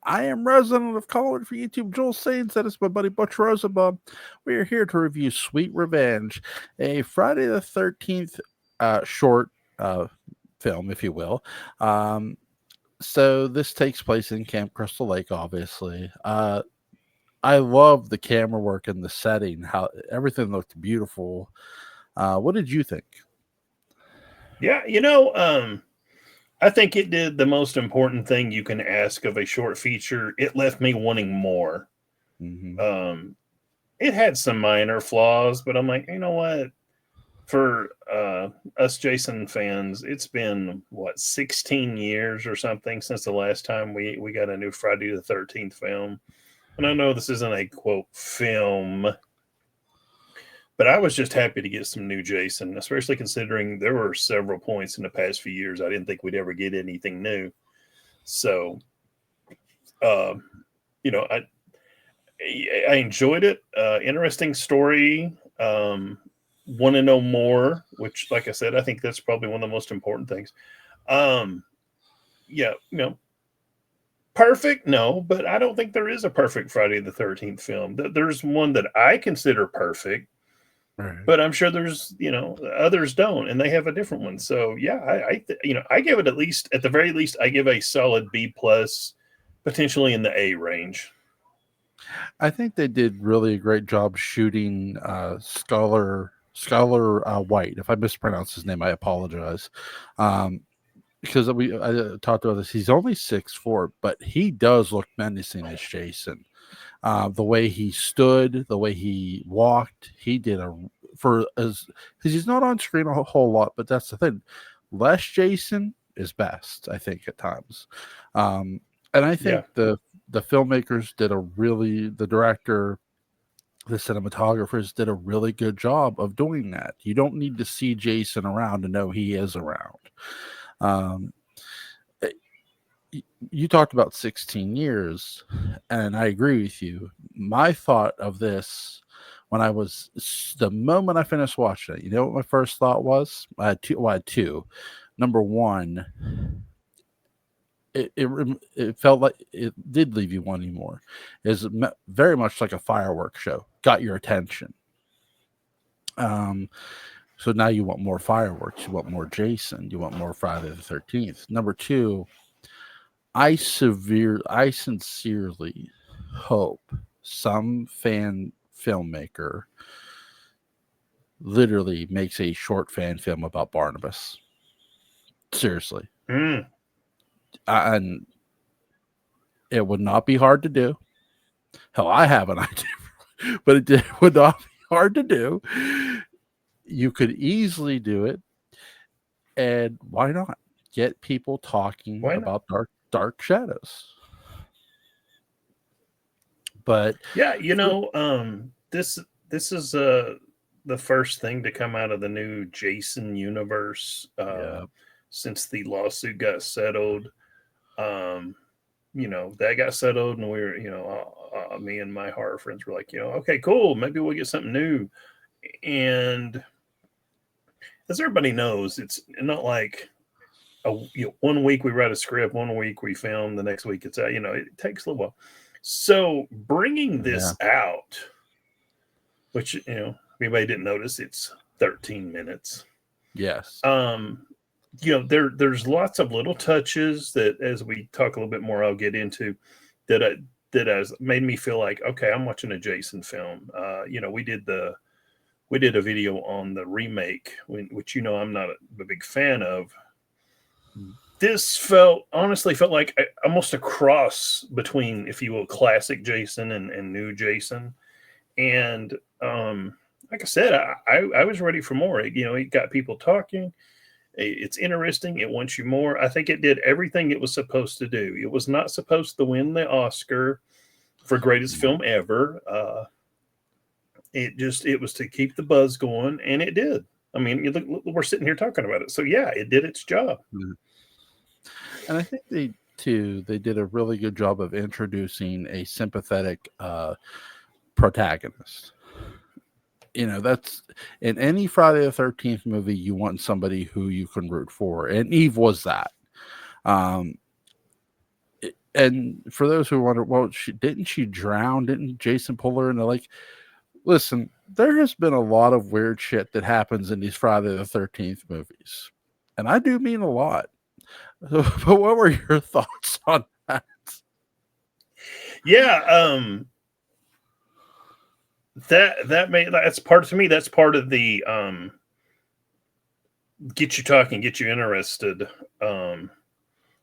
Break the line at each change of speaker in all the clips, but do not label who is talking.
I am resident of College for YouTube, Joel Sains. That is my buddy Butch Rosenbalm. We are here to review Sweet Revenge, a Friday the 13th short film, if you will. So this takes place in Camp Crystal Lake, obviously. I love the camera work and the setting, how everything looked beautiful. What did you think?
Yeah, I think it did the most important thing you can ask of a short feature. It left me wanting more.
Mm-hmm.
Um, it had some minor flaws, but I'm like, you know what? For us Jason fans, it's been what 16 years or something since the last time we got a new Friday the 13th film. And I know this isn't a quote film, but I was just happy to get some new Jason, especially considering there were several points in the past few years I didn't think we'd ever get anything new. So, uh, you know, I enjoyed it. Interesting story. Want to know more? Which, like I said, I think that's probably one of the most important things. Um, yeah, perfect, no, but I don't think there is a perfect Friday the 13th film. There's one that I consider perfect,
Right.
but I'm sure there's others don't, and they have a different one. So yeah, I give it at the very least I give a solid B plus, potentially in the A range.
I think they did really a great job shooting Scholar White. If I mispronounced his name, I apologize. Um, because I talked about this. He's only 6'4", but he does look menacing as Jason. The way he stood, the way he walked, he did a for as because he's not on screen a whole lot, but that's the thing. Less Jason is best, I think, at times. And I
Yeah,
think the filmmakers did a really the director, the cinematographers did a really good job of doing that. You don't need to see Jason around to know he is around. Um, eh, you talked about 16 years, and I agree with you. My thought of this when the moment I finished watching it, you know what my first thought was? I had two. Number one, it felt like it did leave you wanting more. Is very much like a fireworks show. Got your attention. Um, so now you want more fireworks. You want more Jason. You want more Friday the 13th. Number two, I sincerely hope some fan filmmaker literally makes a short fan film about Barnabas. Seriously.
mm,
And it would not be hard to do. Hell, I have an idea, but would not be hard to do. You could easily do it, and why not get people talking
why not?
about dark shadows? But
Yeah,
for,
this is the first thing to come out of the new Jason universe
yeah,
since the lawsuit got settled. Um, that got settled, and we were, me and my horror friends were like, okay, cool, maybe we'll get something new. And as everybody knows, it's not like 1 week we write a script, 1 week we film, the next week it's out. It takes a little while. So bringing
yeah,
this out, which anybody didn't notice, it's 13 minutes.
yes,
Um, there's lots of little touches that, as we talk a little bit more, I'll get into that. That has made me feel like, okay, I'm watching a Jason film. We did a video on the remake, which I'm not a big fan of. This honestly felt like almost a cross between, if you will, classic Jason and new Jason. And like I said, I was ready for more. It got people talking. It's interesting. It wants you more. I think it did everything it was supposed to do. It was not supposed to win the Oscar for greatest film ever. It was to keep the buzz going, and it did. I mean, we're sitting here talking about it. So yeah, it did its job.
and I think they did a really good job of introducing a sympathetic protagonist. That's in any Friday the 13th movie, you want somebody who you can root for, and Eve was that. Um, And for those who wonder, well, didn't she drown? Didn't Jason pull her in the lake? Listen, there has been a lot of weird shit that happens in these Friday the 13th movies. And I do mean a lot. But what were your thoughts on that?
Yeah, that's part to me. That's part of the get you talking, get you interested.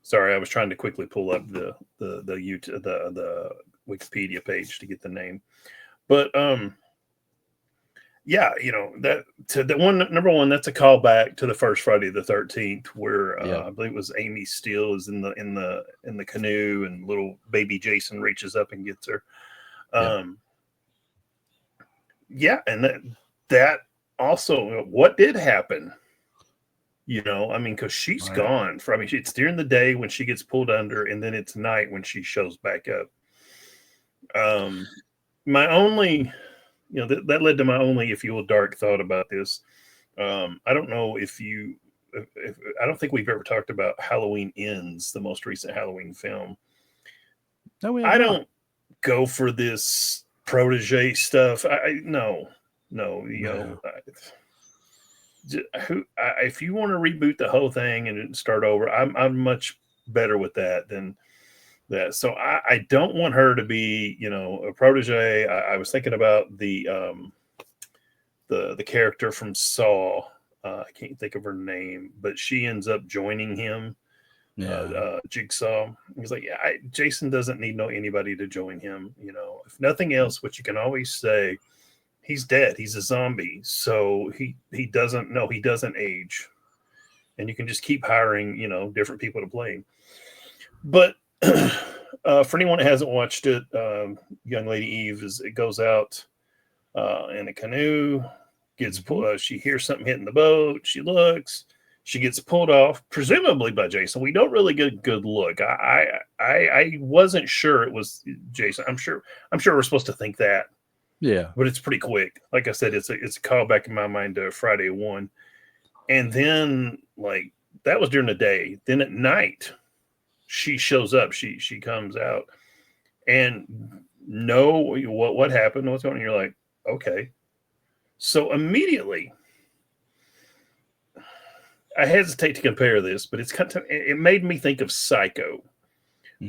Sorry, I was trying to quickly pull up the YouTube the Wikipedia page to get the name, but yeah, that to the one number one, that's a callback to the first Friday the 13th, where
Yeah.
I believe it was Amy Steele is in the canoe, and little baby Jason reaches up and gets her.
Yeah.
Yeah, and that also what did happen. I mean, because she's
Right.
gone. I mean, it's during the day when she gets pulled under, and then it's night when she shows back up. My only, that led to my only, if you will, dark thought about this. I don't know if I don't think we've ever talked about Halloween Ends, the most recent Halloween film.
No, we have
I
not.
don't go for this protege stuff. No,
Yeah.
if you want to reboot the whole thing and start over, I'm much better with that than that. So I don't want her to be, a protege. I was thinking about the character from Saw. I can't think of her name, but she ends up joining him.
Yeah.
Jigsaw. He's like, yeah, Jason doesn't need anybody to join him. If nothing else, what you can always say, he's dead. He's a zombie, so he doesn't age, and you can just keep hiring different people to play him. But for anyone that hasn't watched it, young lady Eve it goes out in a canoe, gets pulled. She hears something hitting the boat. She looks. She gets pulled off, presumably by Jason. We don't really get a good look. I wasn't sure it was Jason. I'm sure we're supposed to think that,
Yeah.
but it's pretty quick. Like I said, it's a callback in my mind to Friday 1, and then like that was during the day. Then at night, she shows up. She comes out, and what happened? What's going on? You're like, okay. So immediately, I hesitate to compare this, but it made me think of Psycho,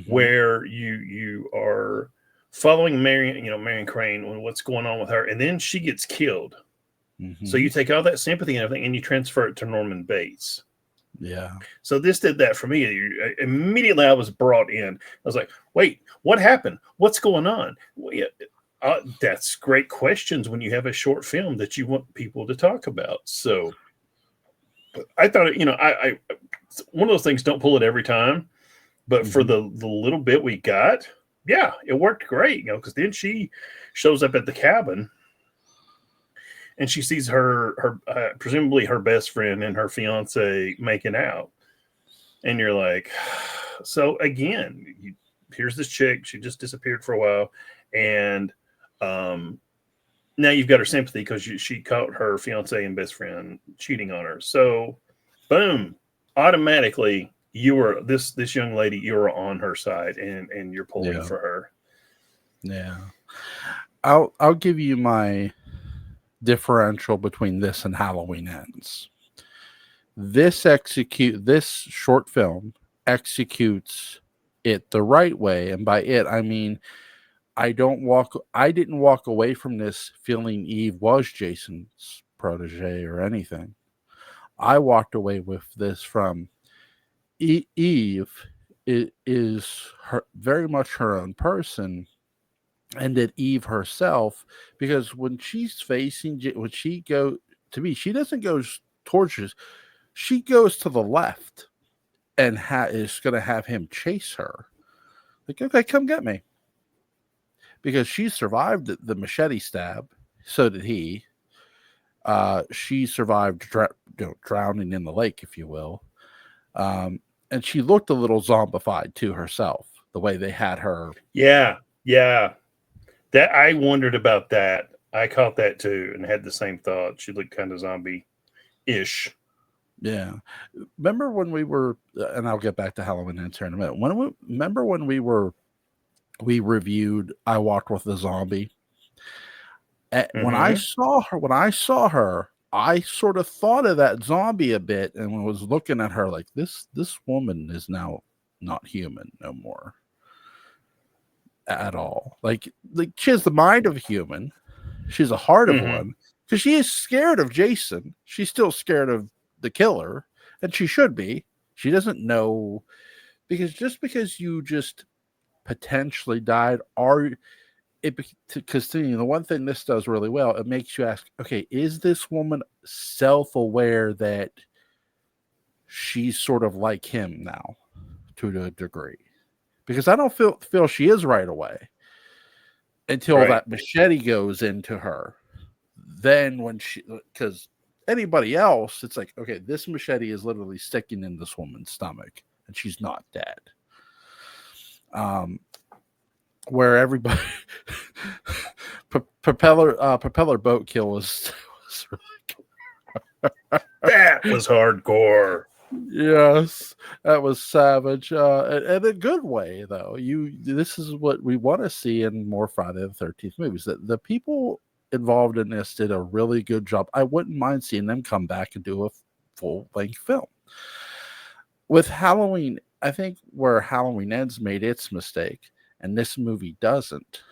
where you are following Marion Crane and what's going on with her, and then she gets killed. So you take all that sympathy and everything, and you transfer it to Norman Bates.
Yeah.
So this did that for me. Immediately, I was brought in. I was like, "Wait, what happened? What's going on?" Well, yeah, that's great questions when you have a short film that you want people to talk about. So I thought, I one of those things. Don't pull it every time, but for the little bit we got, yeah, it worked great. Because then she shows up at the cabin. And she sees her presumably her best friend and her fiance making out, and you're like, so again, here's this chick. She just disappeared for a while, and now you've got her sympathy because she caught her fiance and best friend cheating on her. So, boom, automatically you were this young lady. You were on her side, and you're pulling for her.
Yeah. I'll give you my differential between this and Halloween Ends. This short film executes it the right way, and by it I mean I didn't walk away from this feeling Eve was Jason's protege or anything. I walked away with this from Eve is her very much her own person, and that Eve herself, because when she's facing, when she go to me, she doesn't go towards us. She goes to the left and is going to have him chase her. Like, okay, come get me. Because she survived the machete stab. So did he. She survived drowning in the lake, if you will. And she looked a little zombified to herself, the way they had her.
Yeah. That I wondered about that. I caught that too and had the same thought. She looked kind of zombie-ish.
Yeah. Remember when we were, and I'll get back to Halloween Ends here in a minute. Remember when we reviewed I Walked with the Zombie?
Mm-hmm.
When I saw her, I sort of thought of that zombie a bit and was looking at her like this woman is now not human no more at all. Like she has the mind of a human, she's a heart of
Mm-hmm.
one, because she is scared of Jason. She's still scared of the killer, and she should be. She doesn't know, because just because you just potentially died, are it, because the one thing this does really well, it makes you ask, okay, is this woman self-aware that she's sort of like him now to a degree? Because I don't feel she is right away until
Right.
that machete goes into her. Then when she, because anybody else, it's like, okay, this machete is literally sticking in this woman's stomach and she's not dead. Um, where everybody propeller boat kill was
That was hardcore.
yes, that was savage, and in a good way though. This is what we want to see in more Friday the 13th movies. That the people involved in this did a really good job. I wouldn't mind seeing them come back and do a full length film. With Halloween, I think where Halloween Ends made its mistake, and this movie doesn't.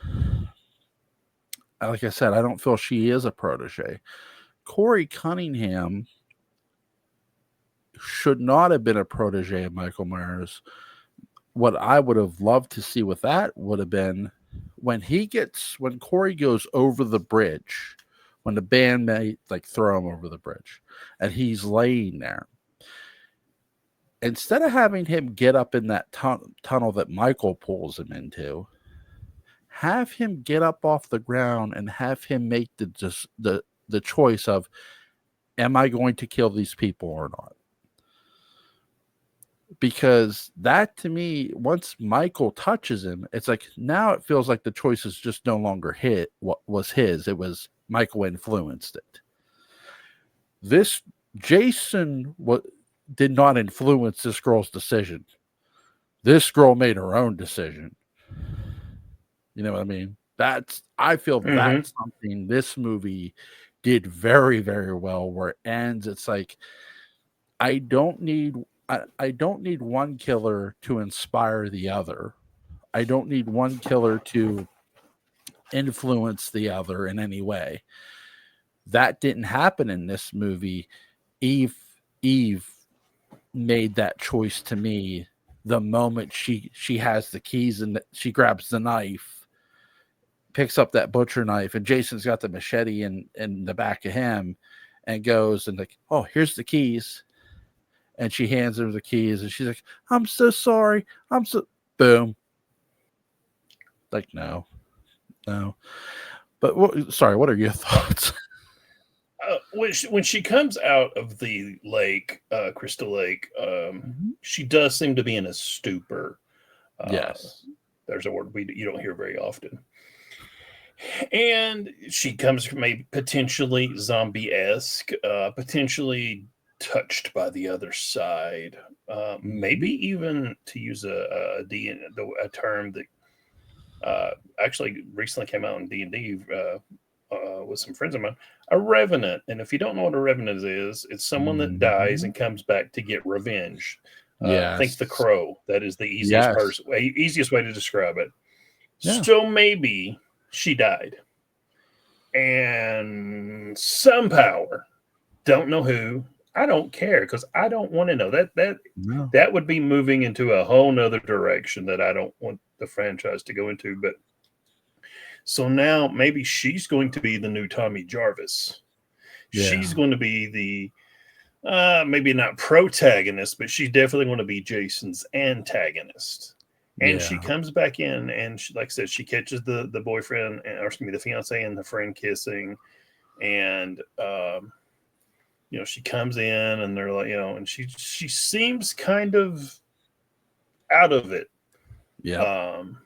Like I said, I don't feel she is a protege. Corey Cunningham should not have been a protege of Michael Myers. What I would have loved to see with that would have been when Corey goes over the bridge, when the bandmate like throw him over the bridge, and he's laying there. Instead of having him get up in that tunnel that Michael pulls him into, have him get up off the ground and have him make the choice of, am I going to kill these people or not? Because that to me, once Michael touches him, it's like now it feels like the choice is just no longer hit what was his. It was Michael influenced it. This Jason what did not influence this girl's decision. This girl made her own decision. You know what I mean? I feel
Mm-hmm.
that's something this movie did very, very well. Where it ends, it's like I don't need I don't need one killer to inspire the other. I don't need one killer to influence the other in any way. That didn't happen in this movie. Eve Eve made that choice to me the moment she has the keys and she grabs the knife, picks up that butcher knife, and Jason's got the machete in the back of him, and goes and like, oh, here's the keys, and she hands him the keys, and she's like, I'm so sorry, I'm so boom, like no, no. But sorry, what are your thoughts?
When she comes out of the lake, Crystal Lake,
Mhm.
she does seem to be in a stupor. Uh,
Yes.
there's a word you don't hear very often. And she comes from maybe potentially zombie esque, potentially touched by the other side. Maybe
Mhm.
even to use a term that actually recently came out in D&D with some friends of mine, a revenant. And if you don't know what a revenant is, it's someone that dies
Mhm.
and comes back to get revenge. Think the
Yes.
crow. That is the
Yes.
easiest way to describe it.
Yeah.
So maybe she died, and some power, don't know who, I don't care because I don't want to know
No.
that would be moving into a whole nother direction that I don't want the franchise to go into. But so now maybe she's going to be the new Tommy Jarvis. She's
Yeah.
going to be the maybe not protagonist, but she's definitely going to be Jason's antagonist. And she
Yeah.
comes back in, and she, like I said, she catches the boyfriend, or excuse me, the fiance and the friend kissing, and she comes in, and they're like, and she seems kind of out of it.
Yep.
Um,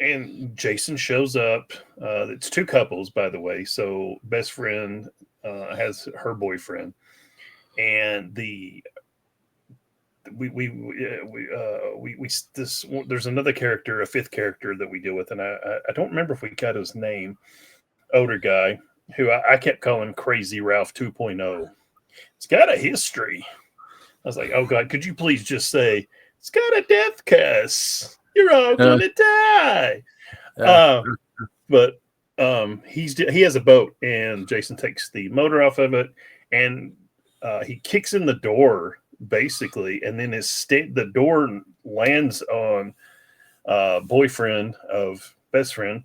and Jason shows up. It's two couples, by the way. So best friend has her boyfriend, and we this there's another character, a fifth character that we deal with, and I don't remember if we got his name. Older guy who I kept calling Crazy Ralph 2.0. It's got a history. I was like, oh God, could you please just say it's got a death kiss? You're all gonna die. But he has a boat, and Jason takes the motor off of it, and he kicks in the door basically, and then the door lands on boyfriend of best friend,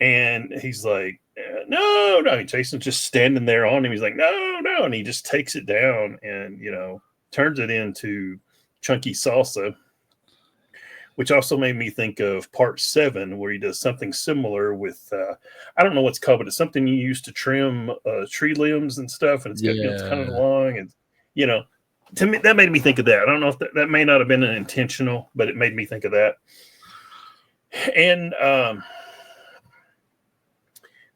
and he's like, no, no. Jason's just standing there on him. He's like, no, no, and he just takes it down and turns it into chunky salsa, which also made me think of Part 7, where he does something similar with, I don't know what's called, but it's something you use to trim tree limbs and stuff, and it's kind of long, and to me that made me think of that. I don't know if that may not have been an intentional, but it made me think of that. And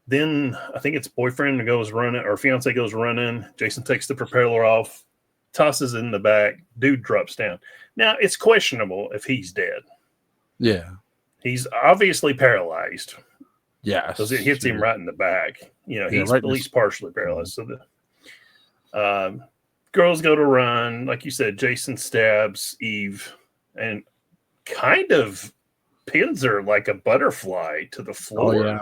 then I think it's boyfriend goes running, or fiance goes running. Jason takes the propeller off, tosses it in the back. Dude drops down. Now, it's questionable if he's dead.
Yeah.
He's obviously paralyzed.
Yeah.
Because it hits him right in the back. He's
right
at least partially paralyzed. So the girls go to run. Like you said, Jason stabs Eve and kind of pins her like a butterfly to the floor.
Oh, yeah.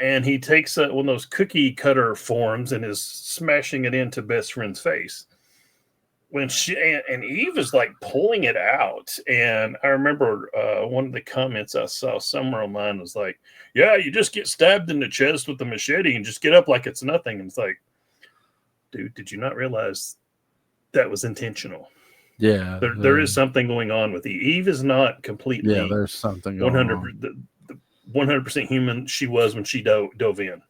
And he takes one of those cookie cutter forms and is smashing it into best friend's face. When and Eve is like pulling it out. And I remember one of the comments I saw somewhere online was like, yeah, you just get stabbed in the chest with the machete and just get up like it's nothing. And it's like, dude, did you not realize that was intentional?
Yeah.
There is something going on with Eve. Eve is not completely
there's something going
100% human she was when she dove in.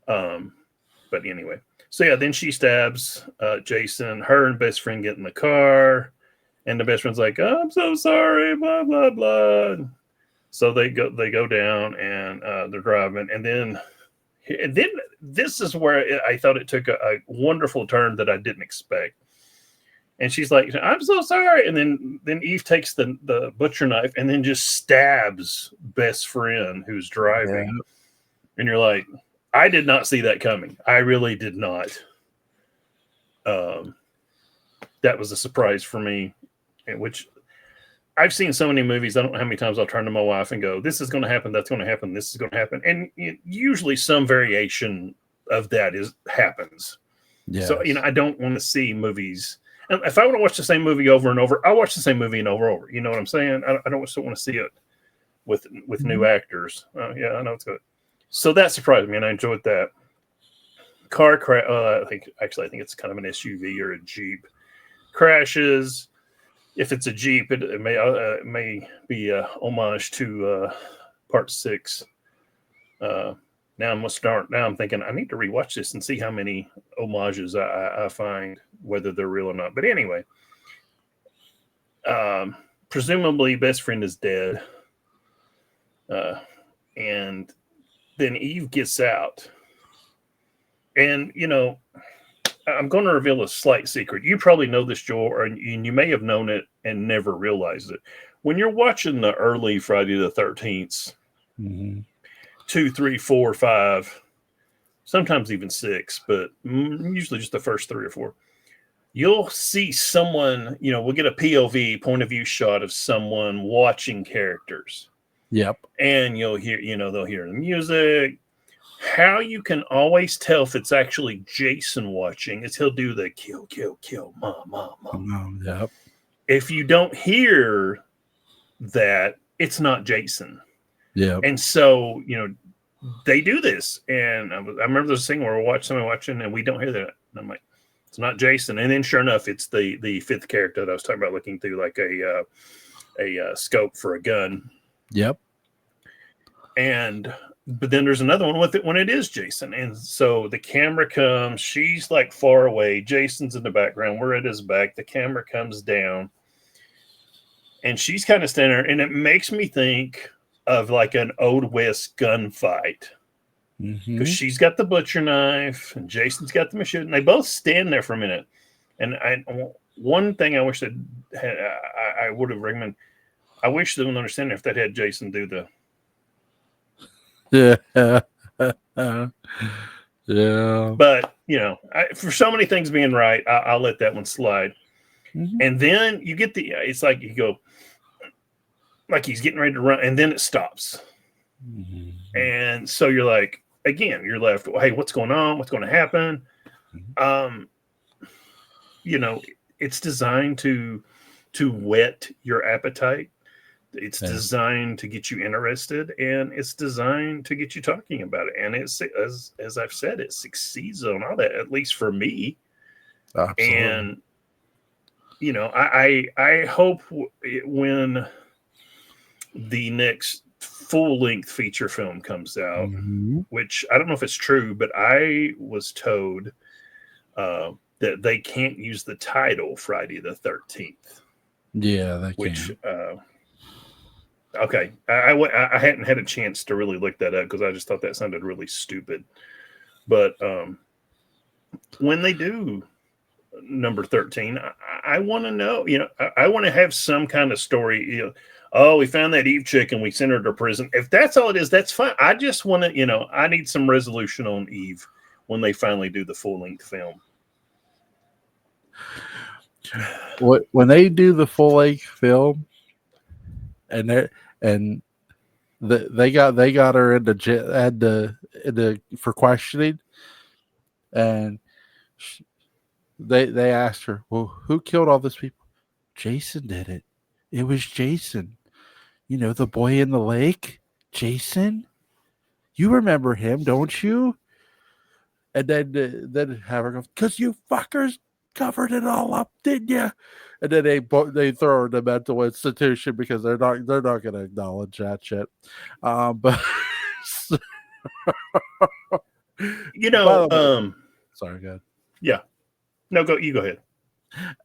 But anyway, so yeah, then she stabs Jason. Her and best friend get in the car, and the best friend's like, oh, I'm so sorry, blah blah blah. So they go down, and they're driving, and then this is where I thought it took a wonderful turn that I didn't expect. And she's like, I'm so sorry. And then Eve takes the butcher knife and then just stabs best friend who's driving. Yeah. And you're like, I did not see that coming. I really did not. That was a surprise for me, which I've seen so many movies. I don't know how many times I'll turn to my wife and go, this is going to happen. That's going to happen. This is going to happen. And usually some variation of that happens. Yes. So, I don't want to see movies. And if I want to watch the same movie over and over, I watch the same movie and over. You know what I'm saying? I don't still want to see it with new actors. Yeah, I know it's good. So that surprised me, and I enjoyed that. Car crash. I think it's kind of an SUV or a Jeep. Crashes. If it's a Jeep, it may be a homage to Part 6. Now I'm thinking I need to rewatch this and see how many homages I find, whether they're real or not. But anyway, presumably best friend is dead. And then Eve gets out. And, I'm going to reveal a slight secret. You probably know this, Joel, and you may have known it and never realized it. When you're watching the early Friday the 13th, 2, 3, 4, 5, sometimes even 6, but usually just the first 3 or 4. You'll see someone, we'll get a POV, point of view shot of someone watching characters.
Yep.
And you'll hear, they'll hear the music. How you can always tell if it's actually Jason watching is he'll do the kill, kill, kill, mom.
Yep.
If you don't hear that, it's not Jason.
Yeah.
And so, they do this. And I remember there's a scene where we're watching and we don't hear that. And I'm like, it's not Jason. And then sure enough, it's the fifth character that I was talking about, looking through like a scope for a gun.
Yep.
But then there's another one with it when it is Jason. And so the camera comes, she's like far away. Jason's in the background. We're at his back. The camera comes down and she's kind of standing there. And it makes me think of like an Old West gunfight. because
Mm-hmm.
she's got the butcher knife and Jason's got the machete, and they both stand there for a minute. And one thing I wish that I would have recommended. I wish they would understand if that had Jason do the.
Yeah. Yeah.
But for so many things being right, I'll let that one slide.
Mm-hmm.
And then you get it's like you go, like he's getting ready to run, and then it stops.
Mm-hmm.
And so you're like, again, you're left, hey, what's going on? What's going to happen? Um, it's designed to whet your appetite. It's
Yeah.
designed to get you interested, and it's designed to get you talking about it. And it's as I've said, it succeeds on all that, at least for me.
Absolutely.
And I hope when the next full length feature film comes out,
Mm-hmm.
which I don't know if it's true, but I was told that they can't use the title Friday the 13th,
Yeah, they
which,
can.
okay, I hadn't had a chance to really look that up because I just thought that sounded really stupid. But when they do number 13, I want to know, I want to have some kind of story, oh, we found that Eve chick and we sent her to prison. If that's all it is, that's fine. I just want to, I need some resolution on Eve when they finally do the full length film.
When they do the full length film, and they and they got her into for questioning, and they asked her, well, who killed all these people? Jason did it. It was Jason. The boy in the lake, Jason. You remember him, don't you? And then have her go, because you fuckers covered it all up, didn't you? And then they throw her in a mental institution because they're not going to acknowledge that shit. But
You
by
know,
the way, sorry, God.
yeah. No, you go ahead.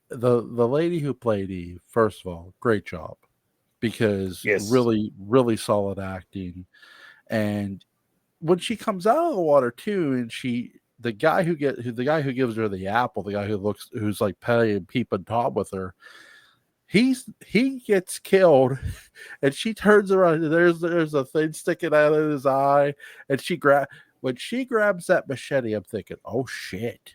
The lady who played Eve, first of all, great job, because
Yes.
really really solid acting. And when she comes out of the water too, and the guy who gives her the apple, the guy who's like playing peep and top with her, he gets killed, and she turns around and there's a thing sticking out of his eye, and when she grabs that machete, I'm thinking, oh shit.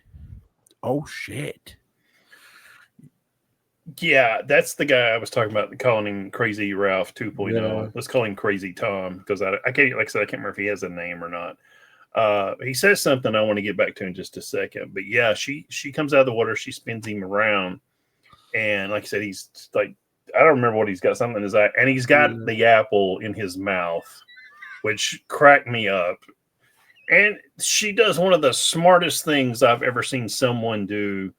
Yeah, that's the guy I was talking about, calling him Crazy Ralph 2.0.
Yeah.
Let's call him Crazy Tom because I can't, like I said, I can't remember if he has a name or not. He says something I want to get back to in just a second. But yeah, she comes out of the water, she spins him around, and like I said, he's like, I don't remember what he's got, something in his eye, and he's got
Yeah.
the apple in his mouth, which cracked me up. And she does one of the smartest things I've ever seen someone do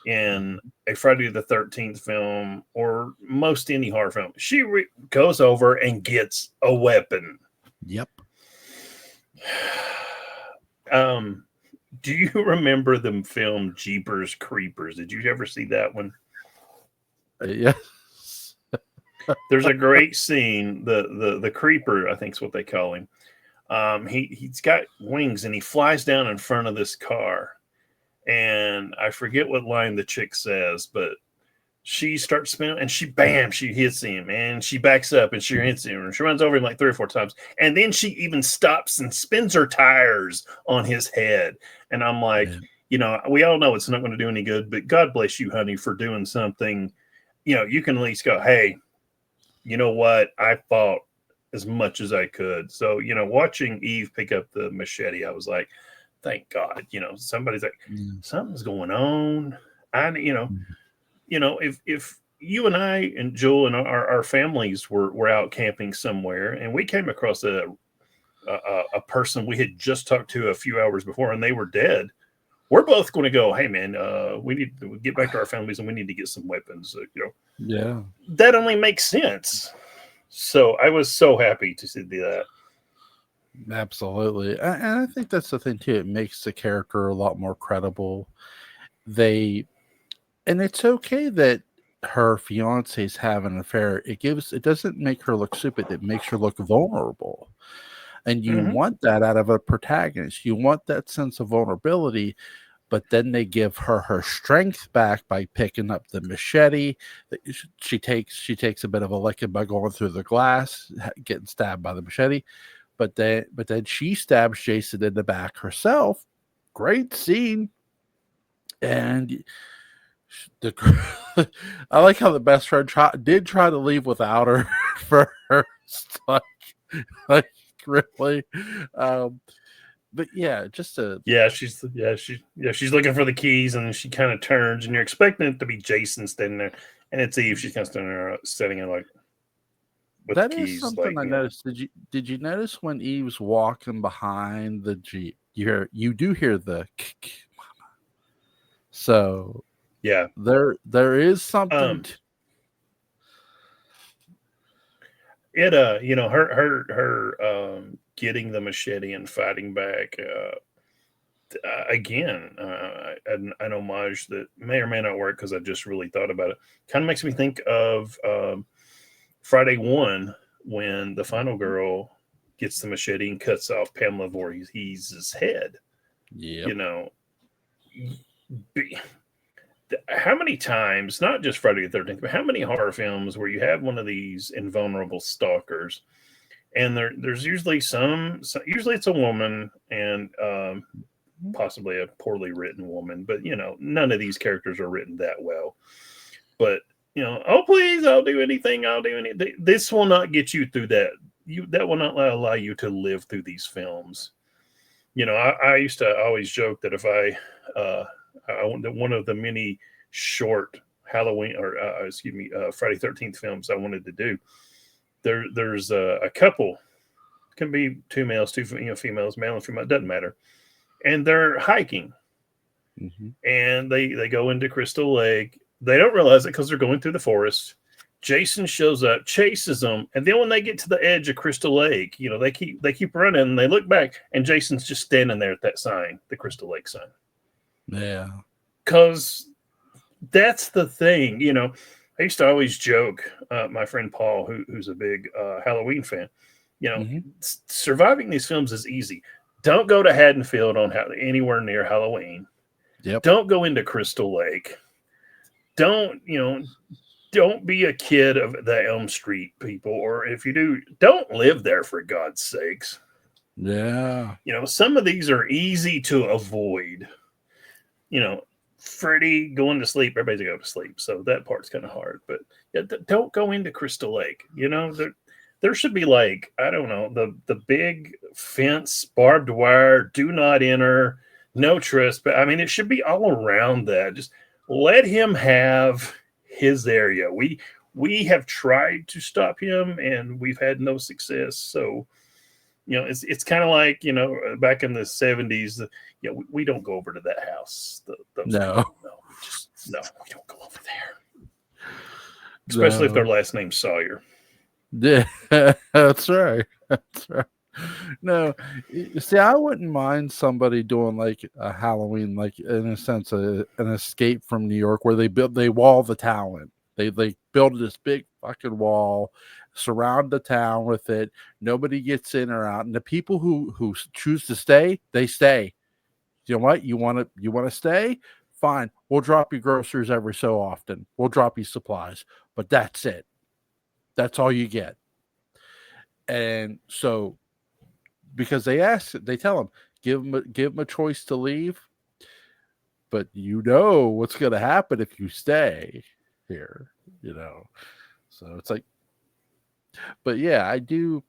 in a Friday the 13th film or most any horror film. She goes over and gets a weapon.
Yep.
Um, do you remember the film Jeepers Creepers? Did you ever see that one?
Yeah.
There's a great scene. The creeper, I think is what they call him. He's got wings and he flies down in front of this car. And I forget what line the chick says, but she starts spinning and she hits him and she backs up and she hits him and she runs over him like 3 or 4 times. And then she even stops and spins her tires on his head. And I'm like,
Yeah.
we all know it's not going to do any good, but God bless you, honey, for doing something. You can at least go, hey, you know what? I fought as much as I could. So, watching Eve pick up the machete, I was like, thank God, somebody's like, something's going on. If you and I and Joel and our families were out camping somewhere and we came across a person we had just talked to a few hours before and they were dead, we're both going to go, hey man, we need to get back to our families and we need to get some weapons.
Yeah.
That only makes sense. So I was so happy to see that.
Absolutely. And I think that's the thing too. It makes the character a lot more credible. And it's okay that her fiance's having an affair. It doesn't make her look stupid. It makes her look vulnerable. And you
Hmm.
want that out of a protagonist. You want that sense of vulnerability, but then they give her strength back by picking up the machete. She takes a bit of a licking by going through the glass, getting stabbed by the machete. But then she stabs Jason in the back herself. Great scene. And the I like how the best friend did try to leave without her first. Like really. Um, but yeah, just a
she's looking for the keys, and then she kind of turns, and you're expecting it to be Jason standing there, and it's Eve. She's kind of standing there like with the
that is
keys,
something
like,
I noticed. Did you notice when Eve's walking behind the Jeep? You do hear the so
yeah.
there is something
Um, it her getting the machete and fighting back, again, an homage that may or may not work because I just really thought about it. Kind of makes me think of Friday One, when the final girl gets the machete and cuts off Pamela Voorhees' head.
Yep.
You know, be, how many times, not just Friday the 13th, but how many horror films where you have one of these invulnerable stalkers, and there's usually usually it's a woman, and possibly a poorly written woman, but none of these characters are written that well. But oh please, I'll do anything, I'll do anything. This will not get you through that. That will not allow you to live through these films. I used to always joke that if I want one of the many short Halloween, or excuse me, Friday 13th films I wanted to do. There's a couple, can be two males, two females, male and female, doesn't matter, and they're hiking,
Mm-hmm.
and they go into Crystal Lake. They don't realize it because they're going through the forest. Jason shows up, chases them, and then when they get to the edge of Crystal Lake, they keep running, and they look back, and Jason's just standing there at that sign, the Crystal Lake sign.
Yeah.
Because that's the thing. I used to always joke, my friend Paul, who's a big Halloween fan,
Mm-hmm.
surviving these films is easy. Don't go to Haddonfield on anywhere near Halloween.
Yep.
Don't go into Crystal Lake. Don't be a kid of the Elm Street people, or if you do, don't live there, for God's sakes.
Yeah.
Some of these are easy to avoid. You know, Freddy going to sleep, everybody's going to sleep, so that part's kind of hard. But yeah, don't go into Crystal Lake. There should be, like, I don't know, the big fence, barbed wire, do not enter, no trespass. I mean, it should be all around that. Just let him have his area. We have tried to stop him, and we've had no success. So it's kind of like, back in the 70s. We don't go over to that house. Those
No.
people, no, we don't go over there. Especially if
No.
their last name's Sawyer.
Yeah. That's right. That's right. No, see, I wouldn't mind somebody doing like a Halloween, like in a sense, an escape from New York, where they wall the town in. They build this big fucking wall, surround the town with it. Nobody gets in or out, and the people who choose to stay, they stay. You know what? You want to stay? Fine. We'll drop you groceries every so often. We'll drop you supplies, but that's it. That's all you get. And so, because they tell him, give them a choice to leave, but what's going to happen if you stay here. So it's like, but yeah, I agree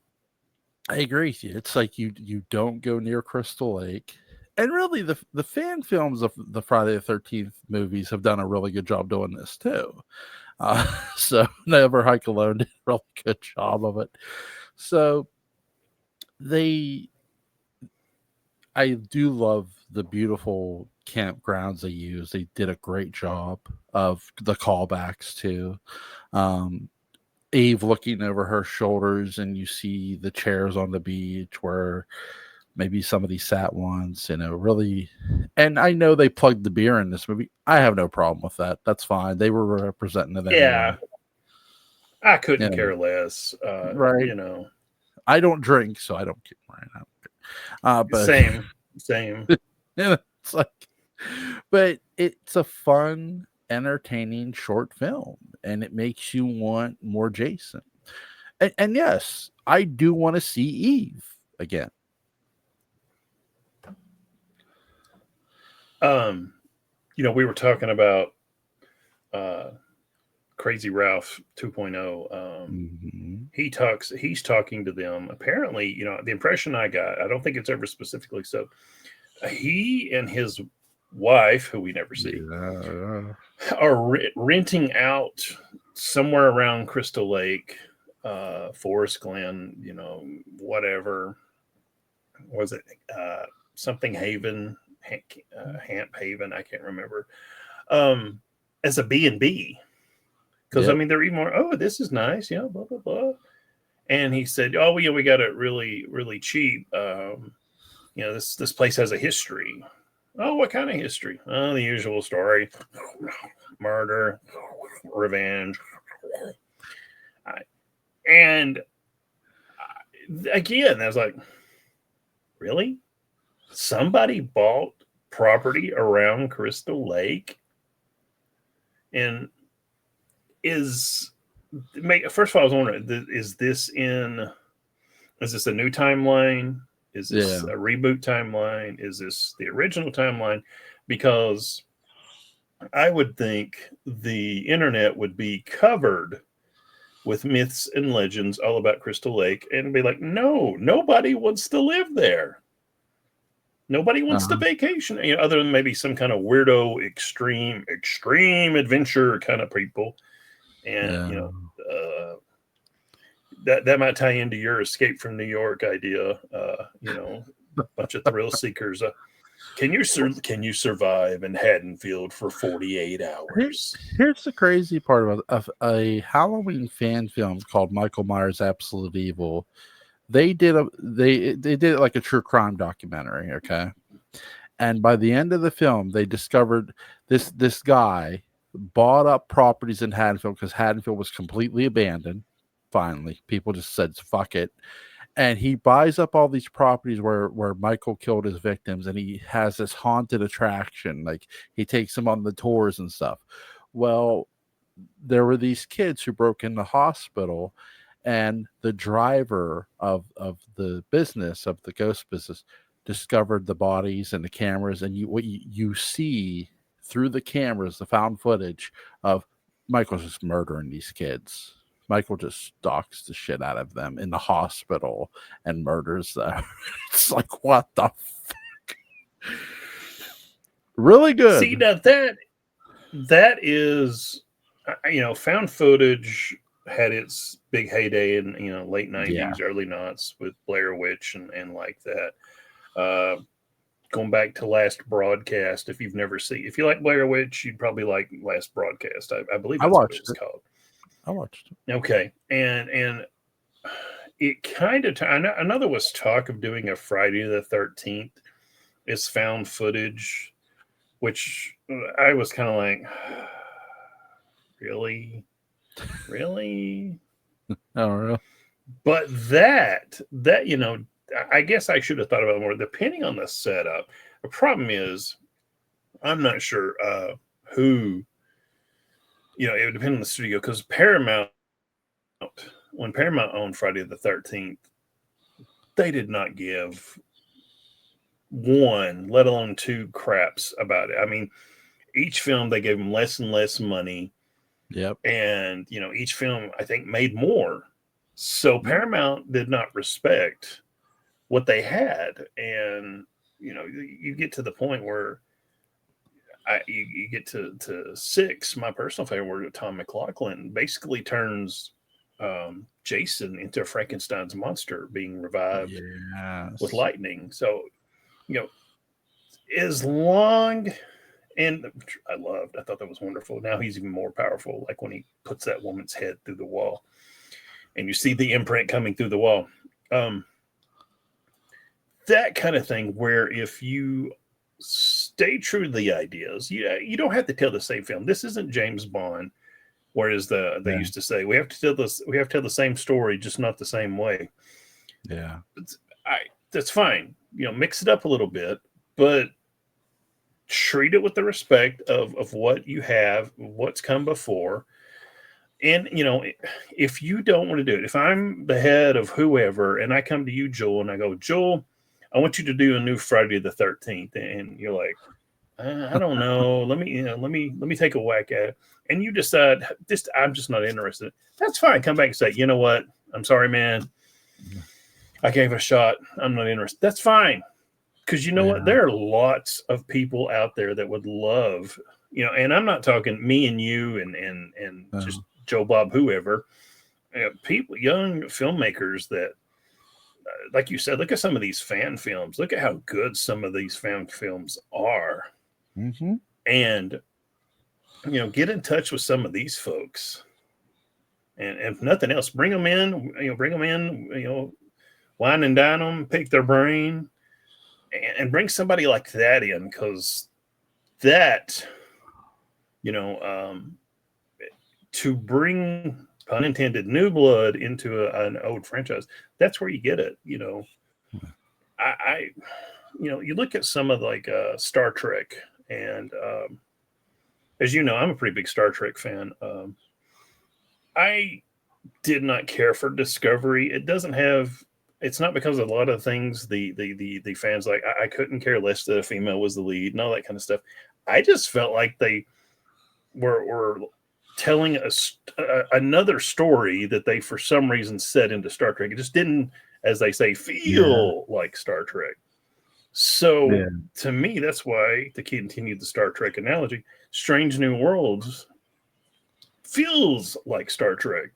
with you. It's like you don't go near Crystal Lake. And really, the fan films of the Friday the 13th movies have done a really good job doing this too. So Never Hike Alone did a really good job of it. So they I do love the beautiful campgrounds they use. They did a great job of the callbacks too. Um, Eve looking over her shoulders, and you see the chairs on the beach where maybe somebody sat once. Really. And I know they plugged the beer in this movie. I have no problem with that. That's fine. They were representing it
Yeah,
anyway.
I couldn't
You know,
care less.
right? I don't drink, so I don't get right. But
Same.
yeah, it's like, but it's a fun, entertaining short film, and it makes you want more Jason. And yes, I do want to see Eve again.
We were talking about uh, Crazy Ralph 2.0. He's talking to them. Apparently, the impression I got, I don't think it's ever specifically so. He and his wife, who we never see,
Yeah.
are renting out somewhere around Crystal Lake, Forest Glen, whatever. Was it something Haven, Hamp Haven? I can't remember. As a B&B. Because,
Yep.
they're even more, oh, this is nice, blah, blah, blah. And he said, oh, we got it really, really cheap. This place has a history. Oh, what kind of history? Oh, the usual story: murder, revenge. And again, I was like, really? Somebody bought property around Crystal Lake, and first of all, I was wondering, is this a new timeline? Is this
Yeah.
a reboot timeline? Is this the original timeline? Because I would think the internet would be covered with myths and legends all about Crystal Lake and be like, no, nobody wants to live there. Nobody wants to
Uh-huh.
vacation, other than maybe some kind of weirdo, extreme adventure kind of people. And,
Yeah.
that might tie into your Escape from New York idea. Bunch of thrill seekers. Can you survive in Haddonfield for 48 hours?
Here's the crazy part about a Halloween fan film called Michael Myers Absolute Evil. They did it like a true crime documentary, okay? And by the end of the film, they discovered this guy bought up properties in Haddonfield because Haddonfield was completely abandoned. Finally, people just said fuck it, and he buys up all these properties where Michael killed his victims, and he has this haunted attraction. Like he takes them on the tours and stuff. Well, there were these kids who broke in the hospital, and the driver of the business of the ghost business discovered the bodies and the cameras, and you see through the cameras, the found footage of Michael's just murdering these kids. Michael just stalks the shit out of them in the hospital and murders them. It's like, what the fuck? Really
See,
good.
now that is, found footage had its big heyday in late
Yeah.
90s, early noughts with Blair Witch and like that. Going back to Last Broadcast, if if you like Blair Witch, you'd probably like Last Broadcast. I believe
I
that's what it
watched
was
it.
called.
I watched it.
Okay, and it kind of I know there was talk of doing a Friday the 13th. It's found footage, which I was kind of like, really.
Oh, really?
But that I guess I should have thought about it more. Depending on the setup, the problem is I'm not sure who. It would depend on the studio because Paramount, when Paramount owned Friday the 13th, they did not give one, let alone two craps about it. I mean, each film they gave them less and less money,
Yep.
and each film I think made more. So
Yep.
Paramount did not respect what they had, and you get to the point where you get to six. My personal favorite, where Tom McLaughlin basically turns Jason into Frankenstein's monster being revived with
Yes.
lightning. So you know, as long and I thought that was wonderful. Now he's even more powerful. Like when he puts that woman's head through the wall, and you see the imprint coming through the wall. Um, that kind of thing, where if you stay true to the ideas, you don't have to tell the same film. This isn't James Bond, whereas they
Yeah.
used to say we have to tell the same story, just not the same way.
Yeah.
I that's fine. Mix it up a little bit, but treat it with the respect of what you have, what's come before. And if you don't want to do it, if I'm the head of whoever and I come to you, Joel, and I go, Joel, I want you to do a new Friday the 13th, and you're like, I don't know. Let me take a whack at it. And you decide, just I'm just not interested. That's fine. Come back and say, you know what? I'm sorry, man. I gave it a shot. I'm not interested. That's fine. Because you know what?
Yeah.
There are lots of people out there that would love, and I'm not talking me and you and just
No.
Joe Bob, whoever, people, young filmmakers that, like you said, look at some of these fan films. Look at how good some of these fan films are.
Mm-hmm.
And get in touch with some of these folks, and if nothing else, bring them in. Bring them in. Wine and dine them, pick their brain, and bring somebody like that in, because that, you know, um, to bring unintended new blood into an old franchise, that's where you get it. I you look at some of like Star Trek, and as you know, I'm a pretty big Star Trek fan. I did not care for Discovery. It doesn't have. It's not because of a lot of things the fans like. I couldn't care less that a female was the lead and all that kind of stuff. I just felt like they were telling another story that they for some reason set into Star Trek. It just didn't, as they say,
Yeah.
feel like Star Trek. So
Yeah.
to me, that's why, to continue the Star Trek analogy, Strange New Worlds feels like Star Trek,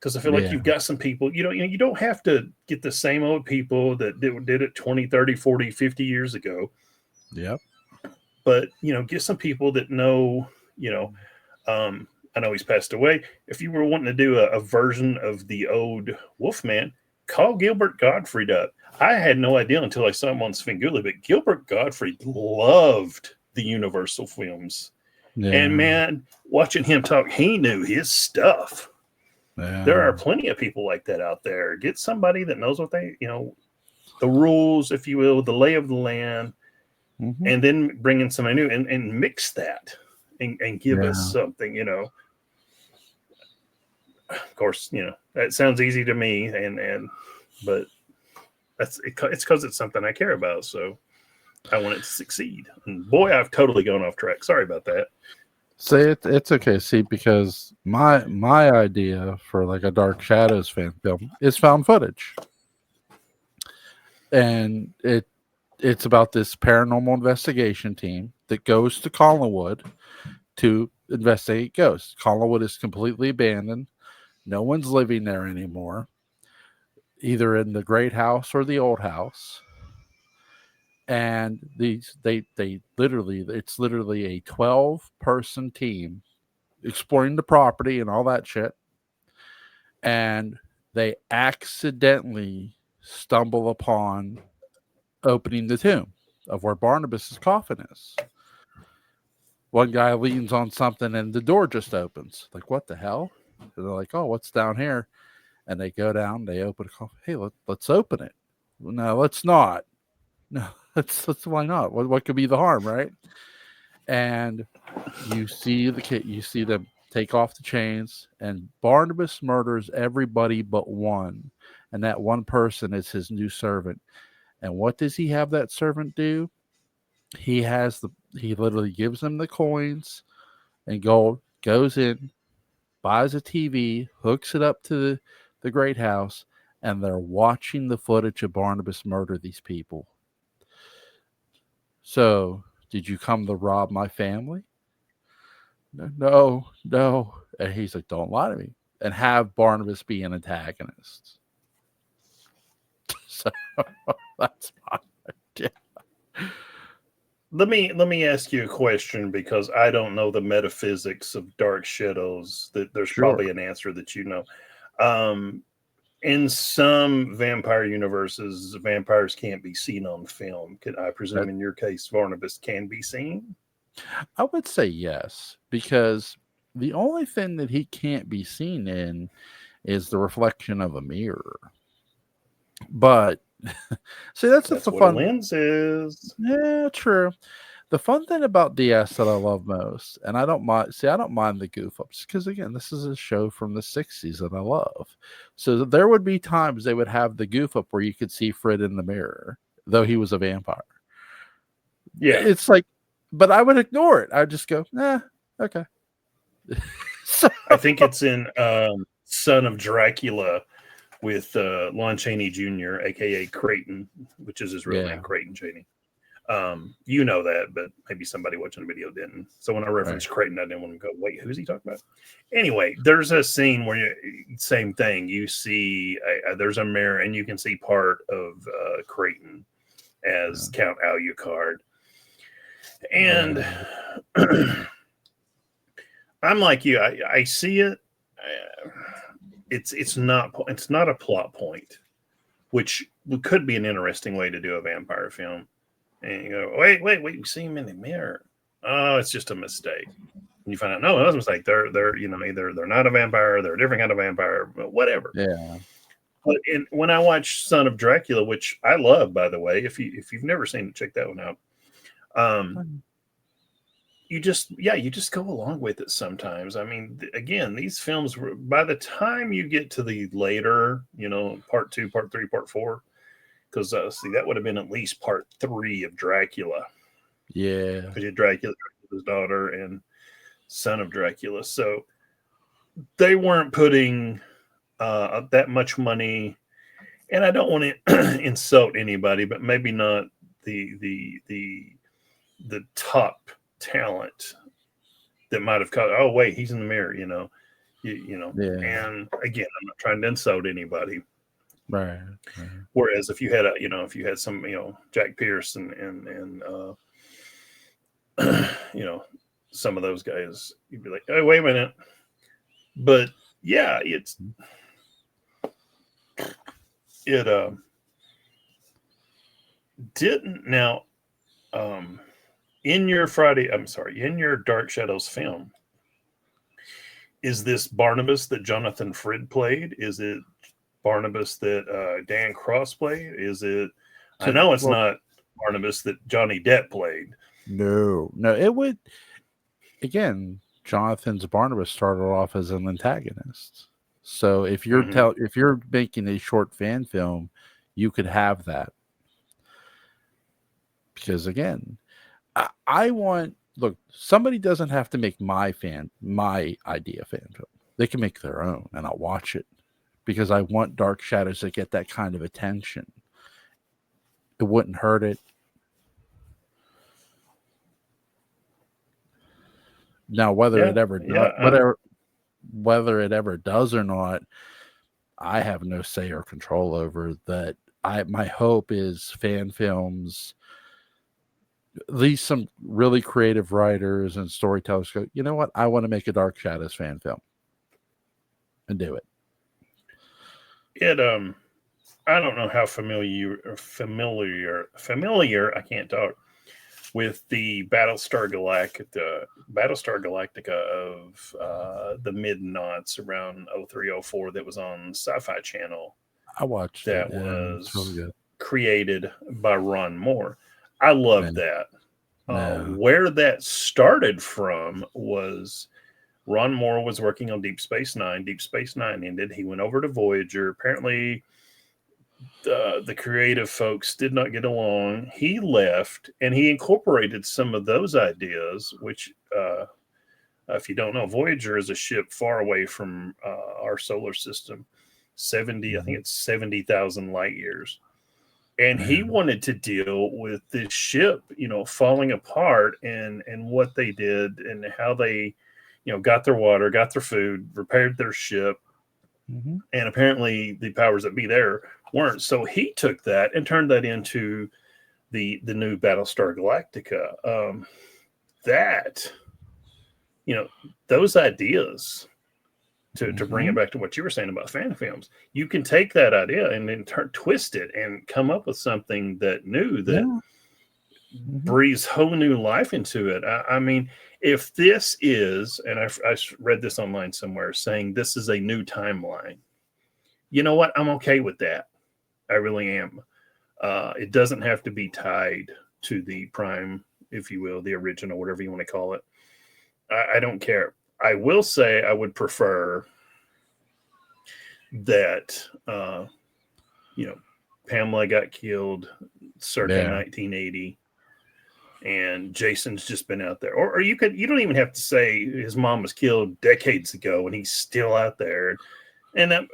because I feel like
Yeah.
you've got some people, you don't have to get the same old people that did it 20, 30, 40, 50 years ago,
Yep.
but, get some people that know, you know, I know he's passed away. If you were wanting to do a version of the old Wolfman, call Gilbert Gottfried up. I had no idea until I saw him on Svengoolie, but Gilbert Gottfried loved the Universal films. And
Yeah.
man, watching him talk, he knew his stuff. There
Yeah.
are plenty of people like that out there. Get somebody that knows what the rules, if you will, the lay of the land,
Mm-hmm.
and then bring in somebody new and mix that, and give us
Yeah.
something. Of course, that sounds easy to me, but it's because it's something I care about. So I want it to succeed. And boy, I've totally gone off track. Sorry about that.
Say it's okay. See, because my idea for like a Dark Shadows fan film is found footage, and it's about this paranormal investigation team that goes to Collinwood to investigate ghosts. Collinwood is completely abandoned. No one's living there anymore, either in the great house or the old house. And these they literally it's literally a 12-person team exploring the property and all that shit. And they accidentally stumble upon opening the tomb of where Barnabas's coffin is. One guy leans on something and the door just opens. Like, what the hell? And they're like, oh, what's down here? And they go down, they open a coffin. Hey, let's open it. Well, no, let's not. No, let's why not? What could be the harm, right? And you see the kid, you see them take off the chains, and Barnabas murders everybody but one, and that one person is his new servant. And what does he have that servant do? He literally gives him the coins and gold, goes in, buys a TV, hooks it up to the great house, and they're watching the footage of Barnabas murder these people. So, did you come to rob my family? No, no. And he's like, don't lie to me. And have Barnabas be an antagonist. So that's my idea.
Let me ask you a question, because I don't know the metaphysics of Dark Shadows. That there's
Sure.
probably an answer that you know. Um, in some vampire universes, vampires can't be seen on film. I
That,
presume in your case, Barnabas can be seen?
I would say yes, because the only thing that he can't be seen in is the reflection of a mirror. But see, that's the
That's what a
fun.
lens is.
Yeah, true. The fun thing about DS that I love most, and I don't mind. See, I don't mind the goof ups because again, this is a show from the '60s that I love. So there would be times they would have the goof up where you could see Fred in the mirror, though he was a vampire.
Yeah.
It's like, but I would ignore it. I'd just go, nah, okay. So
I think it's in Son of Dracula with Lon Chaney Jr., aka Creighton, which is his real name,
yeah,
Creighton Chaney. You know that, but maybe somebody watching the video didn't. So when I
right.
referenced Creighton, I didn't want to go, wait, who's he talking about? Anyway, there's a scene where same thing. You see, there's a mirror, and you can see part of Creighton as
Yeah,
Count Alucard. And
yeah,
I'm like you. I see it. It's not a plot point, which could be an interesting way to do a vampire film. And you go, wait, you see him in the mirror. Oh, it's just a mistake. And you find out, no, it was a mistake. They're either they're not a vampire, they're a different kind of vampire, whatever.
yeah.
But when I watch Son of Dracula, which I love, by the way, if you've never seen it, check that one out. Um, you just go along with it sometimes. I mean, again, these films, by the time you get to the later, part 2, part 3, part 4, because see, that would have been at least part 3 of Dracula,
Yeah.
because you had Dracula's daughter, and Son of Dracula. So they weren't putting that much money, and I don't want to insult anybody, but maybe not the top talent that might have caught. Oh wait, he's in the mirror,
Yeah.
And again, I'm not trying to insult anybody.
Right. Right.
Whereas if you had some, Jack Pierce and some of those guys, you'd be like, oh wait a minute. But yeah, it didn't. Now in your Dark Shadows film, is this Barnabas that Jonathan Frid played? Is it Barnabas that Dan Cross played? Is it? I know it's not Barnabas that Johnny Depp played.
No, it would. Again, Jonathan's Barnabas started off as an antagonist. So if you're if you're making a short fan film, you could have that. Because again, I want somebody doesn't have to make my idea fan film. They can make their own and I'll watch it because I want Dark Shadows to get that kind of attention. It wouldn't hurt it. Now, whether it ever does or not, I have no say or control over that. My hope is fan films, at least some really creative writers and storytellers go, you know what? I want to make a Dark Shadows fan film and do it.
I don't know how familiar I can't talk with the Battlestar Galactica of the mid-noughts around 0304 that was on Sci-Fi Channel.
I watched
that
it. Yeah,
was
really
created by Ron Moore. I loved that.
Yeah.
Where that started from was Ron Moore was working on Deep Space Nine. Deep Space Nine ended. He went over to Voyager. Apparently, the creative folks did not get along. He left, and he incorporated some of those ideas, which, if you don't know, Voyager is a ship far away from our solar system. 70, I think it's 70,000 light years. And he wanted to deal with this ship, falling apart and what they did and how they, got their water, got their food, repaired their ship.
Mm-hmm.
And apparently the powers that be there weren't. So he took that and turned that into the new Battlestar Galactica. Those ideas, to bring it back to what you were saying about fan films, you can take that idea and then twist it and come up with something that new that breathes whole new life into it. I mean, if this is, and I read this online somewhere saying this is a new timeline, you know what? I'm okay with that. I really am. It doesn't have to be tied to the prime, if you will, the original, whatever you want to call it. I don't care. I will say I would prefer that, you know, Pamela got killed circa
Yeah.
1980, and Jason's just been out there. Or you don't even have to say his mom was killed decades ago and he's still out there. And that,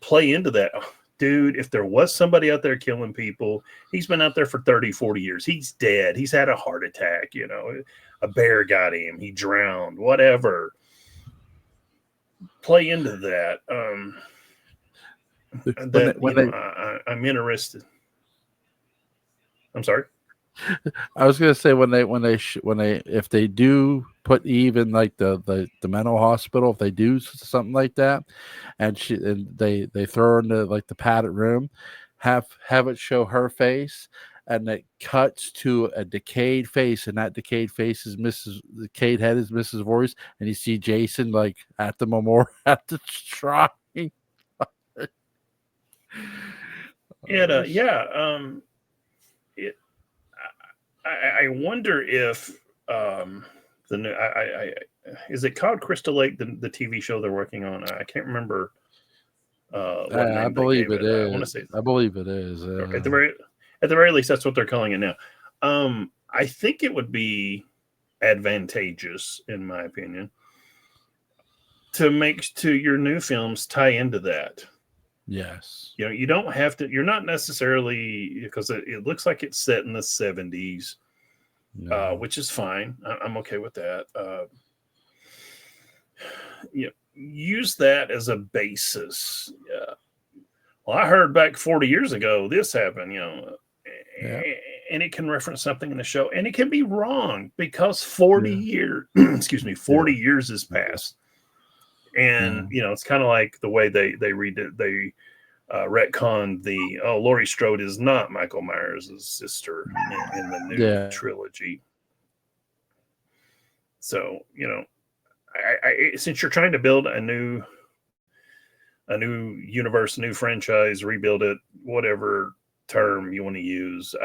play into that. Oh, dude, if there was somebody out there killing people, he's been out there for 30, 40 years. He's dead. He's had a heart attack, a bear got him, he drowned, whatever. Play into that. I'm interested. I'm sorry.
I was gonna say when they if they do put Eve in like the mental hospital, if they do something like that, and they throw her into like the padded room, have it show her face, and it cuts to a decayed face, and that decayed face is Mrs. The decayed head is Mrs. Voorhees, and you see Jason like at the memorial at the shrine.
It, I wonder if the new is it called Crystal Lake, the TV show they're working on? I can't remember what name
I believe it is.
I want to say
I believe it is.
At the very least, that's what they're calling it now. I think it would be advantageous, in my opinion, to make to your new films tie into that.
Yes.
You don't have to. You're not necessarily, because it looks like it's set in the 70s, which is fine. I'm okay with that. Use that as a basis. Well, I heard back 40 years ago this happened, and it can reference something in the show, and it can be wrong because 40 years, 40 years has passed. And, it's kind of like the way they read it. They retconned Laurie Strode is not Michael Myers' sister in the new trilogy. So, I since you're trying to build a new universe, new franchise, rebuild it, whatever term you want to use,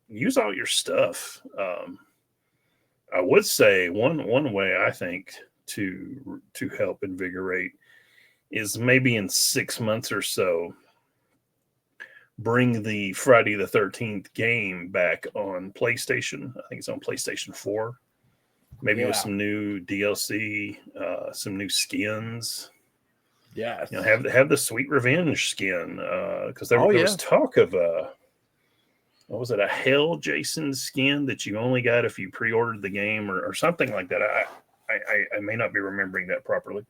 use all your stuff. I would say one way I think to help invigorate is maybe in 6 months or so, bring the Friday the 13th game back on PlayStation. I think it's on PlayStation 4. Maybe with some new DLC, some new skins.
Yeah,
have the Sweet Revenge skin, because there was talk of what was it, a Hell Jason skin that you only got if you pre-ordered the game or something like that. I may not be remembering that properly.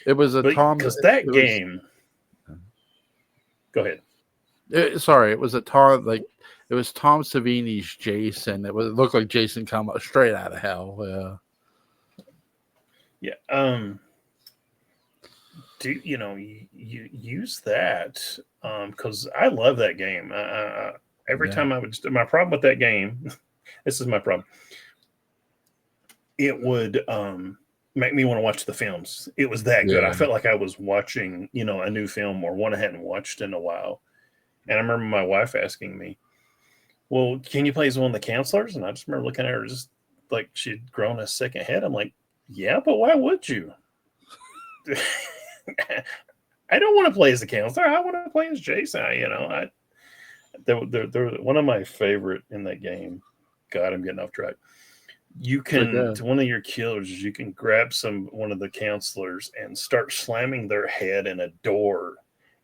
It was
because that game. Go ahead.
It was a Tom, like it was Tom Savini's Jason. It looked like Jason come straight out of hell.
Yeah. Do you use that? Because I love that game. Every time I would. My problem with that game. This is my problem. It would make me want to watch the films. It was that good. I felt like I was watching, a new film or one I hadn't watched in a while. And I remember my wife asking me, well, can you play as one of the counselors? And I just remember looking at her just like she'd grown a second head. I'm like, yeah, but why would you? I don't want to play as the counselor. I want to play as Jason. They're one of my favorite in that game. God, I'm getting off track. You can, to one of your killers, you can grab one of the counselors and start slamming their head in a door,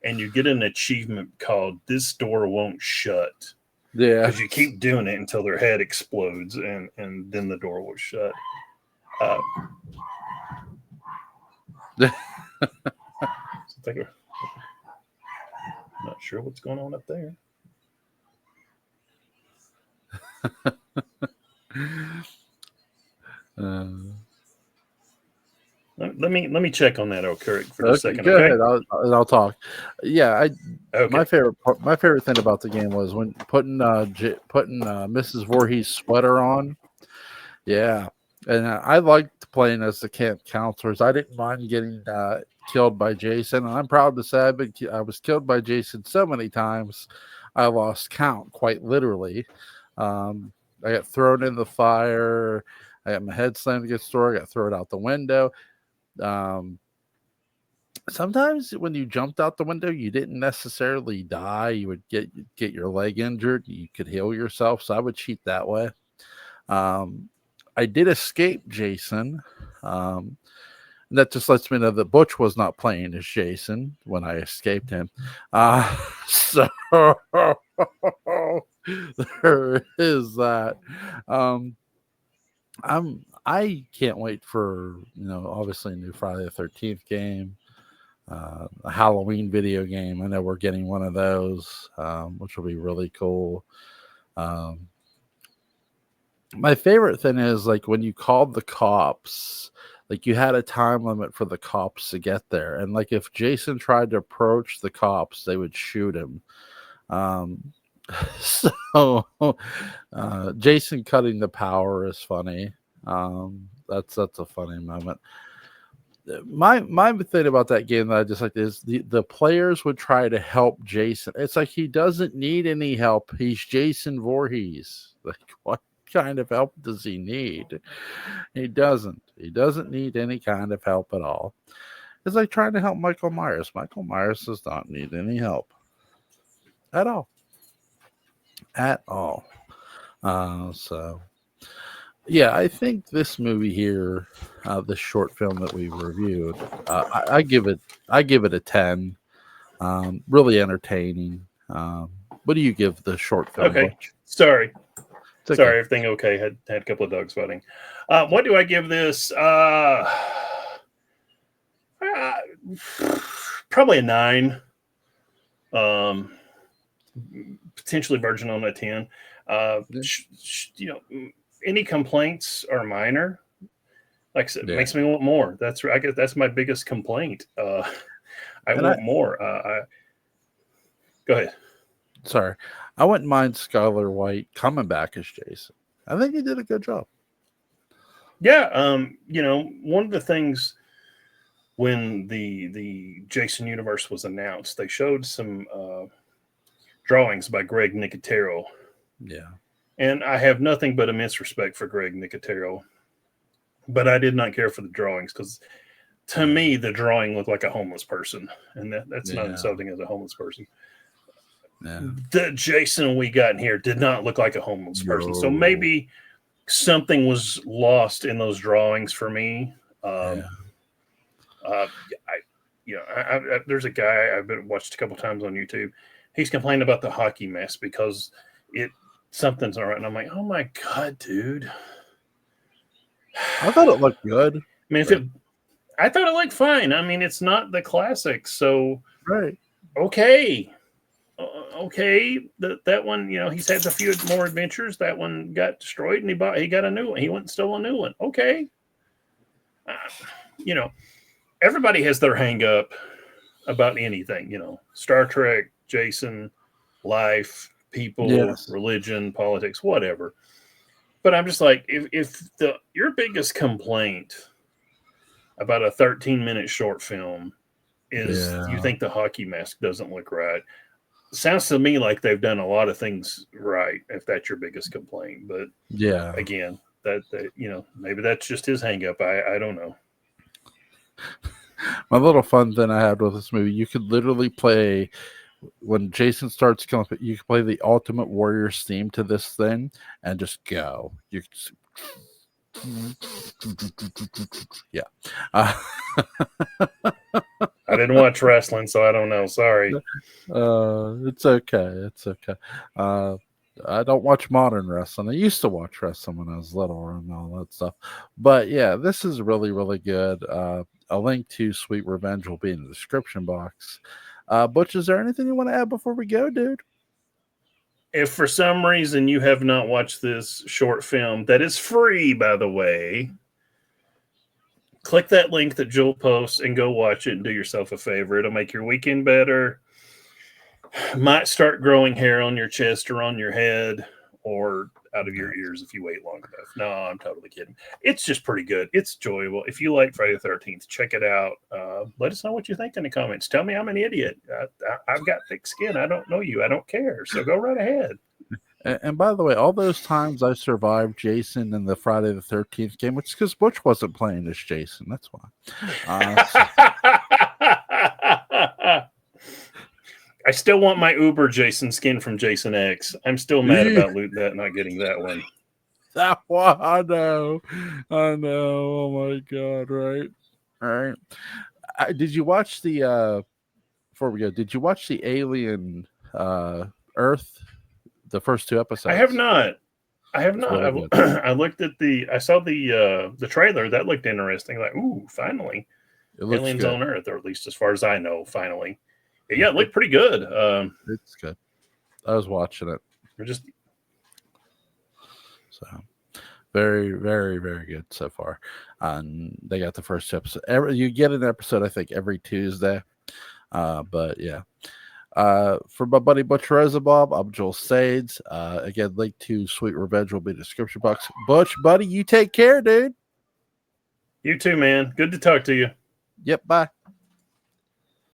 and you get an achievement called "This Door Won't Shut."
Yeah,
because you keep doing it until their head explodes, and then the door will shut. Not sure what's going on up there. Let me check on that, Kirk, for a second.
Go ahead. I'll talk. Yeah, my favorite thing about the game was when putting Mrs. Voorhees' sweater on. Yeah, and I liked playing as the camp counselors. I didn't mind getting killed by Jason. And I'm proud to say I was killed by Jason so many times, I lost count, quite literally. I got thrown in the fire. I got my head slammed against the door. I got thrown out the window. Um, Sometimes when you jumped out the window, you didn't necessarily die. You would get your leg injured. You could heal yourself. So I would cheat that way. Um, I did escape Jason. Um, and that just lets me know that Butch was not playing as Jason when I escaped him. So there is that. Um, I can't wait for obviously a new Friday the 13th game, a Halloween video game. I know we're getting one of those, which will be really cool. Um, my favorite thing is like when you called the cops, like you had a time limit for the cops to get there, and like if Jason tried to approach the cops, they would shoot him. Um, so Jason cutting the power is funny. That's a funny moment. My thing about that game that I just like is the players would try to help Jason. It's like he doesn't need any help. He's Jason Voorhees. Like what kind of help does he need? He doesn't. He doesn't need any kind of help at all. It's like trying to help Michael Myers. Michael Myers does not need any help at all. At all. So yeah, I think this movie here, this short film that we reviewed, I give it a 10. Really entertaining. What do you give the short film,
Okay.
Butch?
Sorry.
It's okay.
Sorry, everything okay. Had a couple of dogs fighting. What do I give this? Probably a 9. Potentially verging on a 10. Any complaints are minor. Like I said, it makes me want more. I guess that's my biggest complaint. I want more. Go ahead.
Sorry, I wouldn't mind Skylar White coming back as Jason. I think he did a good job.
Yeah, one of the things when the Jason universe was announced, they showed some drawings by Greg Nicotero.
Yeah.
And I have nothing but immense respect for Greg Nicotero, but I did not care for the drawings because to me the drawing looked like a homeless person, and that's not insulting as a homeless person.
Yeah.
The Jason we got in here did not look like a homeless person, so maybe something was lost in those drawings for me. There's a guy I've been watched a couple times on YouTube. He's complained about the hockey mask because something's not right, and I'm like, oh my god, dude.
I thought it looked good.
I mean, I thought it looked fine. I mean, it's not the classic, so
right.
Okay. That one, he's had a few more adventures. That one got destroyed, and he got a new one. He went and stole a new one. Okay. Everybody has their hang up about anything. Star Trek, Jason, life, people, religion, politics, whatever. But I'm just like, if your biggest complaint about a 13-minute short film is you think the hockey mask doesn't look right, sounds to me like they've done a lot of things right, if that's your biggest complaint. But again, that maybe that's just his hang up. I don't know.
My little fun thing I had with this movie, you could literally play when Jason starts killing, you can play the Ultimate Warriors theme to this thing and just go. You just, yeah.
I didn't watch wrestling, so I don't know. Sorry.
It's okay. It's okay. I don't watch modern wrestling. I used to watch wrestling when I was little and all that stuff. But yeah, this is really, really good. A link to Sweet Revenge will be in the description box. Butch, is there anything you want to add before we go, dude?
If for some reason you have not watched this short film that is free, by the way, click that link that Joel posts and go watch it and do yourself a favor. It'll make your weekend better. Might start growing hair on your chest or on your head, or out of your ears if you wait long enough. No, I'm totally kidding. It's just pretty good. It's enjoyable. If you like Friday the 13th, check it out. Let us know what you think in the comments. Tell me I'm an idiot. I've got thick skin. I don't know you. I don't care. So go right ahead.
And by the way, all those times I survived Jason in the Friday the 13th game, which is because Butch wasn't playing as Jason. That's why.
I still want my Uber Jason skin from Jason X. I'm still mad about that not getting that one.
That one, I know. Oh my god! Right, all right. Did you watch the? Before we go, did you watch the Alien Earth? The first 2 episodes.
I have not. Really I looked at I saw the trailer. That looked interesting. Like, ooh, finally, Aliens good. On Earth, or at least as far as I know, finally. Yeah, it looked pretty good.
It's good. I was watching it. So very, very, very good so far. And they got the first episode. You get an episode, I think, every Tuesday. But yeah. For my buddy Butch Rosenbalm, I'm Joel Sades. Again, link to Sweet Revenge will be in the description box. Butch, buddy, you take care, dude.
You too, man. Good to talk to you.
Yep, bye.